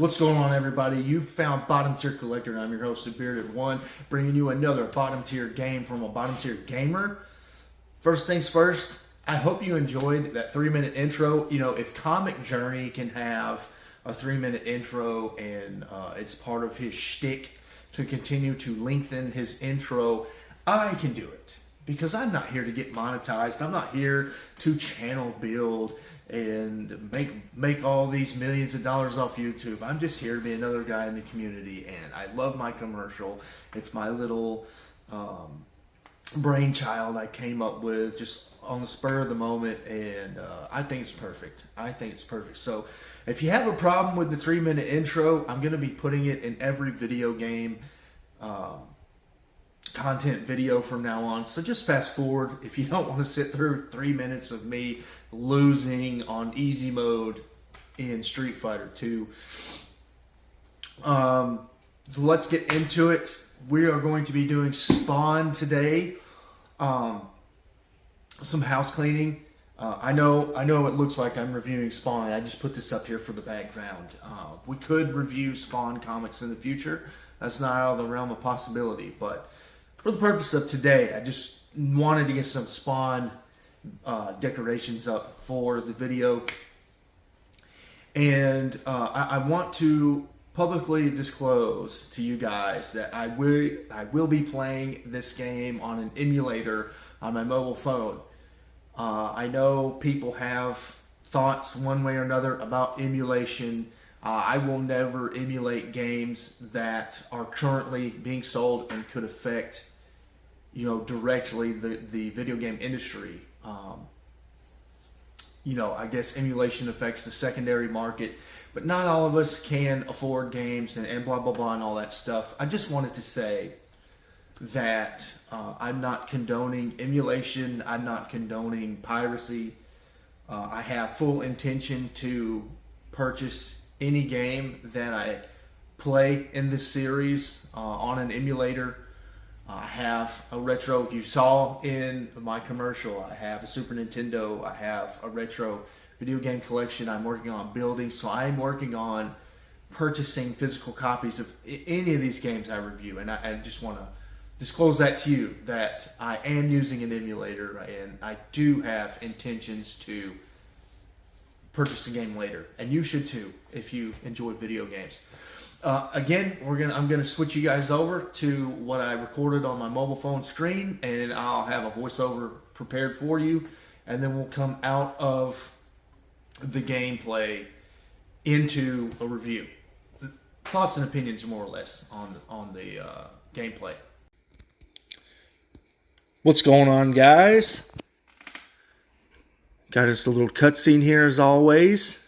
What's going on, everybody? You found Bottom Tier Collector, and I'm your host, The Bearded One, bringing you another bottom tier game from a bottom tier gamer. First things first, I hope you enjoyed that 3-minute intro. You know, if Comic Journey can have a 3-minute intro and it's part of his shtick to continue to lengthen his intro, I can do it. Because I'm not here to get monetized. I'm not here to channel build and make all these millions of dollars off YouTube. I'm just here to be another guy in the community, and I love my commercial. It's my little brainchild I came up with just on the spur of the moment, and I think it's perfect. I think it's perfect. So if you have a problem with the 3-minute intro, I'm going to be putting it in every video game content video from now on. So just fast forward if you don't want to sit through 3 minutes of me losing on easy mode in Street Fighter 2. So let's get into it. We are going to be doing Spawn today. Some house cleaning. I know it looks like I'm reviewing Spawn. I just put this up here for the background. We could review Spawn comics in the future. That's not out of the realm of possibility, but for the purpose of today, I just wanted to get some Spawn decorations up for the video. And I want to publicly disclose to you guys that I will be playing this game on an emulator on my mobile phone. I know people have thoughts one way or another about emulation. I will never emulate games that are currently being sold and could affect, you know, directly the video game industry. You know, I guess emulation affects the secondary market, but not all of us can afford games and blah, blah, blah, and all that stuff. I just wanted to say that I'm not condoning emulation. I'm not condoning piracy. I have full intention to purchase any game that I play in this series on an emulator. I have a retro, you saw in my commercial, I have a Super Nintendo, I have a retro video game collection I'm working on building, so I'm working on purchasing physical copies of any of these games I review, and I just want to disclose that to you, that I am using an emulator, and I do have intentions to purchase a game later, and you should too if you enjoy video games. Again, I'm gonna switch you guys over to what I recorded on my mobile phone screen, and I'll have a voiceover prepared for you, and then we'll come out of the gameplay into a review. Thoughts and opinions, more or less, on the gameplay. What's going on, guys? Got us a little cutscene here, as always.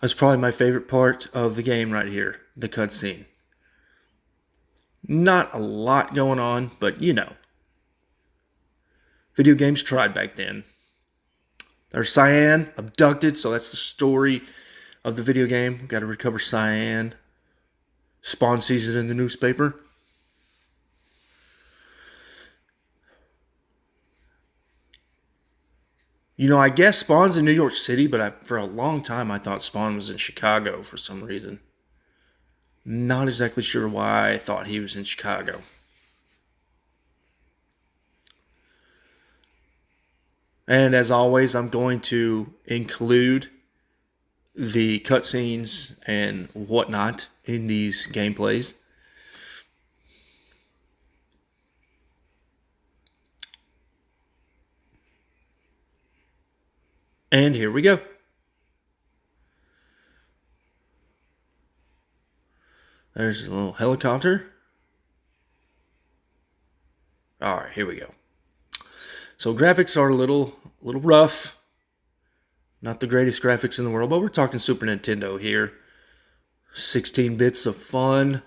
That's probably my favorite part of the game right here, the cutscene. Not a lot going on, but you know. Video games tried back then. There's Cyan, abducted, so that's the story of the video game. Got to recover Cyan. Spawn sees it in the newspaper. You know, I guess Spawn's in New York City, but for a long time I thought Spawn was in Chicago for some reason. Not exactly sure why I thought he was in Chicago. And as always, I'm going to include the cutscenes and whatnot in these gameplays. And here we go. There's a little helicopter. All right, here we go. So graphics are a little rough. Not the greatest graphics in the world, but we're talking Super Nintendo here. 16 bits of fun.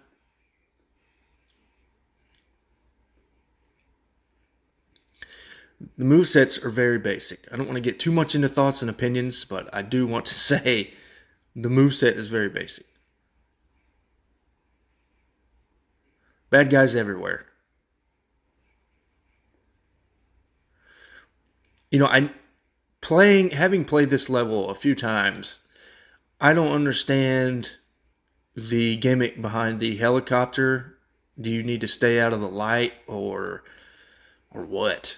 The movesets are very basic. I don't want to get too much into thoughts and opinions, but I do want to say the moveset is very basic. Bad guys everywhere. You know, having played this level a few times, I don't understand the gimmick behind the helicopter. Do you need to stay out of the light or what?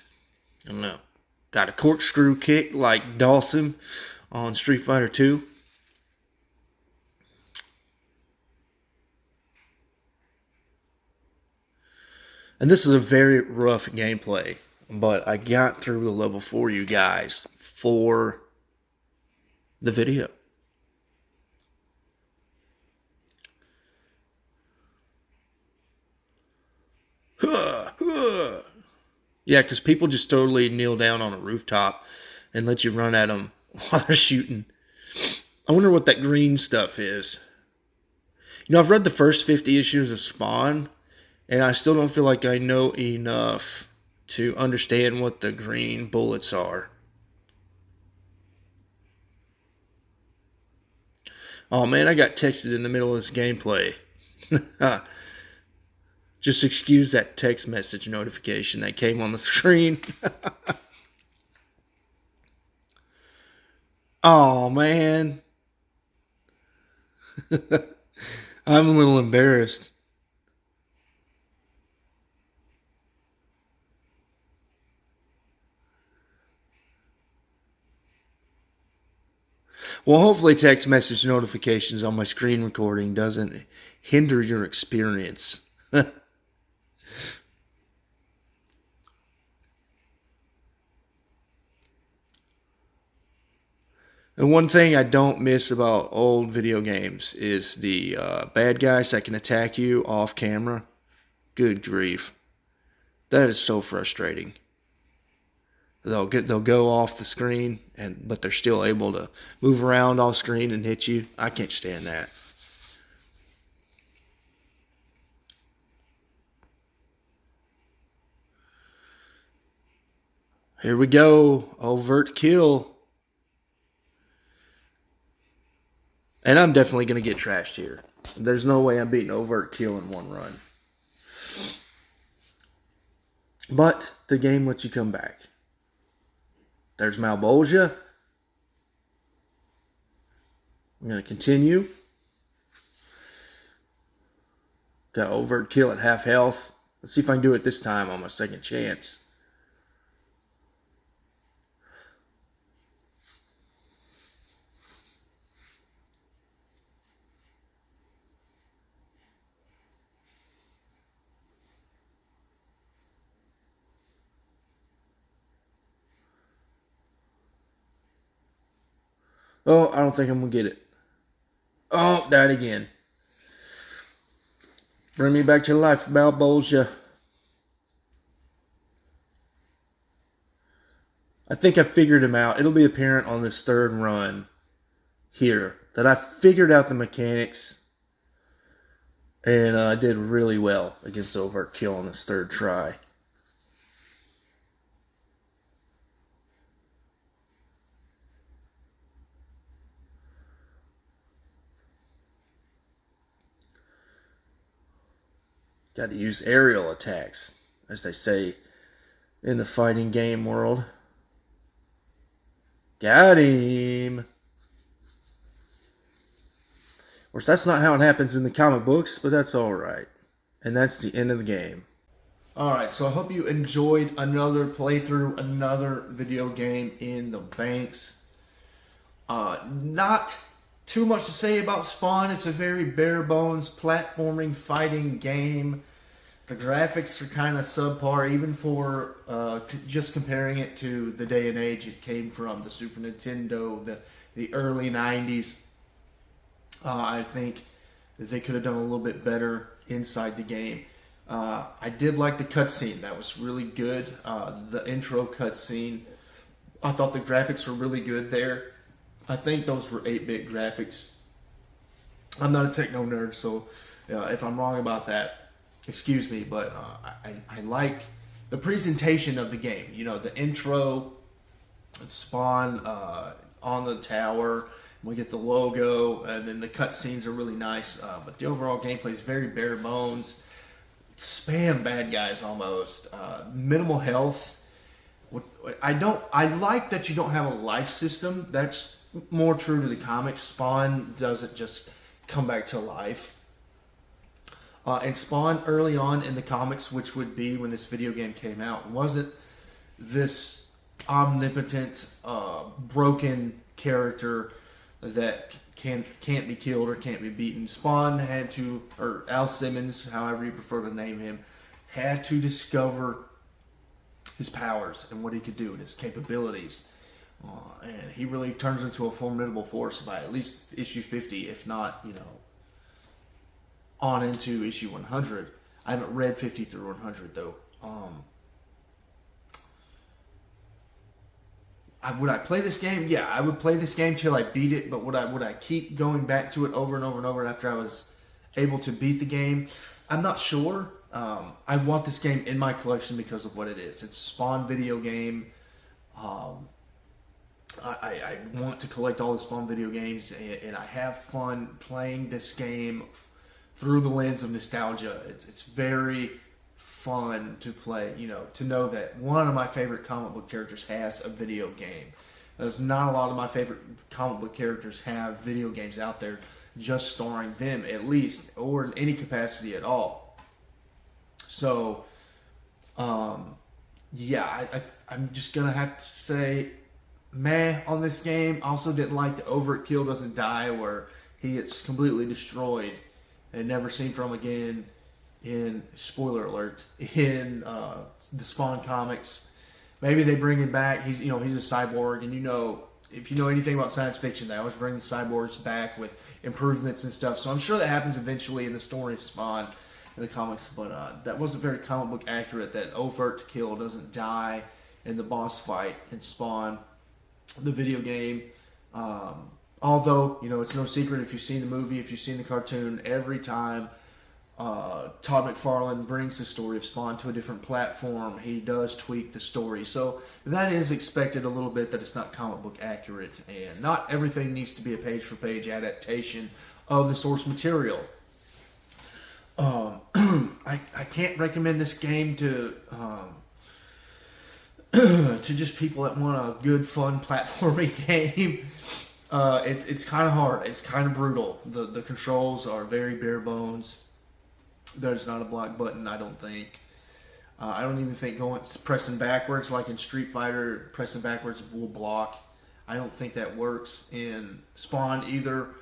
I don't know. Got a corkscrew kick like Dawson on Street Fighter 2. And this is a very rough gameplay, but I got through the level for you guys for the video. Yeah, because people just totally kneel down on a rooftop and let you run at them while they're shooting. I wonder what that green stuff is. You know, I've read the first 50 issues of Spawn, and I still don't feel like I know enough to understand what the green bullets are. Oh man, I got texted in the middle of this gameplay. Just excuse that text message notification that came on the screen. Oh man. I'm a little embarrassed. Well, hopefully text message notifications on my screen recording doesn't hinder your experience. And one thing I don't miss about old video games is the bad guys that can attack you off camera. Good grief. That is so frustrating. They'll go off the screen, but they're still able to move around off screen and hit you. I can't stand that. Here we go. Overt kill. And I'm definitely going to get trashed here. There's no way I'm beating overt kill in one run. But the game lets you come back. There's Malbolgia. I'm going to continue. Got overt kill at half health. Let's see if I can do it this time on my second chance. Oh, I don't think I'm going to get it. Oh, died again. Bring me back to life, Malbolgia. I think I figured him out. It'll be apparent on this third run here that I figured out the mechanics, and I did really well against overt kill on this third try. Got to use aerial attacks, as they say in the fighting game world. Got him. Of course, that's not how it happens in the comic books, but that's alright. And that's the end of the game. Alright, so I hope you enjoyed another playthrough, another video game in the banks. Not too much to say about Spawn. It's a very bare bones platforming fighting game. The graphics are kind of subpar, even for just comparing it to the day and age it came from, the Super Nintendo, the early 90s. I think they could have done a little bit better inside the game. I did like the cutscene. That was really good. The intro cutscene, I thought the graphics were really good there. I think those were 8-bit graphics. I'm not a techno nerd, so if I'm wrong about that, excuse me, but I like the presentation of the game. You know, the intro, Spawn on the tower, we get the logo, and then the cutscenes are really nice. But the overall gameplay is very bare bones. Spam bad guys almost. Minimal health. I like that you don't have a life system. That's more true to the comics. Spawn doesn't just come back to life. And Spawn early on in the comics, which would be when this video game came out, wasn't this omnipotent, broken character that can't be killed or can't be beaten. Spawn had to, or Al Simmons, however you prefer to name him, had to discover his powers and what he could do and his capabilities. And he really turns into a formidable force by at least issue 50, if not, on into issue 100. I haven't read 50 through 100 though. Would I play this game? Yeah, I would play this game till I beat it. But would I keep going back to it over and over and over after I was able to beat the game? I'm not sure. I want this game in my collection because of what it is. It's a Spawn video game. I want to collect all the Spawn video games, and I have fun playing this game through the lens of nostalgia. It's very fun to play, to know that one of my favorite comic book characters has a video game. There's not a lot of my favorite comic book characters have video games out there just starring them, at least, or in any capacity at all. So, yeah, I'm just going to have to say meh on this game. Also didn't like the overkill doesn't die, where he gets completely destroyed and never seen from again in, spoiler alert, in the Spawn comics. Maybe they bring him back. He's a cyborg, and if you know anything about science fiction, they always bring the cyborgs back with improvements and stuff. So I'm sure that happens eventually in the story of Spawn in the comics, but that wasn't very comic book accurate. That overt kill doesn't die in the boss fight in Spawn, the video game. Although, it's no secret, if you've seen the movie, if you've seen the cartoon, every time Todd McFarlane brings the story of Spawn to a different platform, he does tweak the story. So that is expected a little bit, that it's not comic book accurate, and not everything needs to be a page-for-page adaptation of the source material. I can't recommend this game to just people that want a good, fun platforming game. It's kind of hard. It's kind of brutal. The controls are very bare bones. There's not a block button, I don't think. I don't even think pressing backwards, like in Street Fighter, pressing backwards will block. I don't think that works in Spawn either.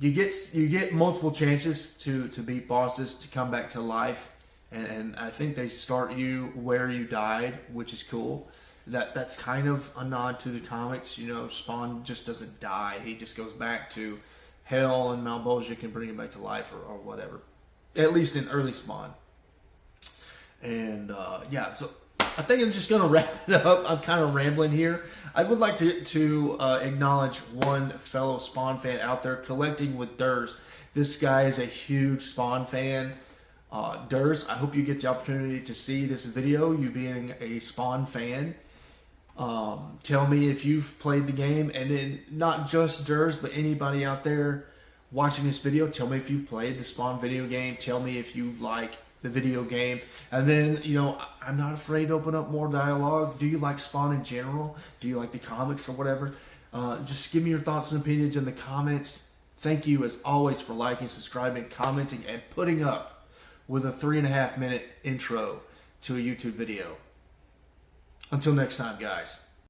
You get multiple chances to beat bosses, to come back to life, and I think they start you where you died, which is cool. That's kind of a nod to the comics. Spawn just doesn't die. He just goes back to hell, and Malbolgia can bring him back to life or whatever. At least in early Spawn. And yeah, so I think I'm just going to wrap it up. I'm kind of rambling here. I would like to acknowledge one fellow Spawn fan out there, Collecting with Durs. This guy is a huge Spawn fan. Durs, I hope you get the opportunity to see this video, you being a Spawn fan. Tell me if you've played the game, and then not just Durs, but anybody out there watching this video, tell me if you've played the Spawn video game. Tell me if you like the video game. And then, I'm not afraid to open up more dialogue. Do you like Spawn in general? Do you like the comics or whatever? Just give me your thoughts and opinions in the comments. Thank you, as always, for liking, subscribing, commenting, and putting up with a 3.5-minute intro to a YouTube video. Until next time, guys.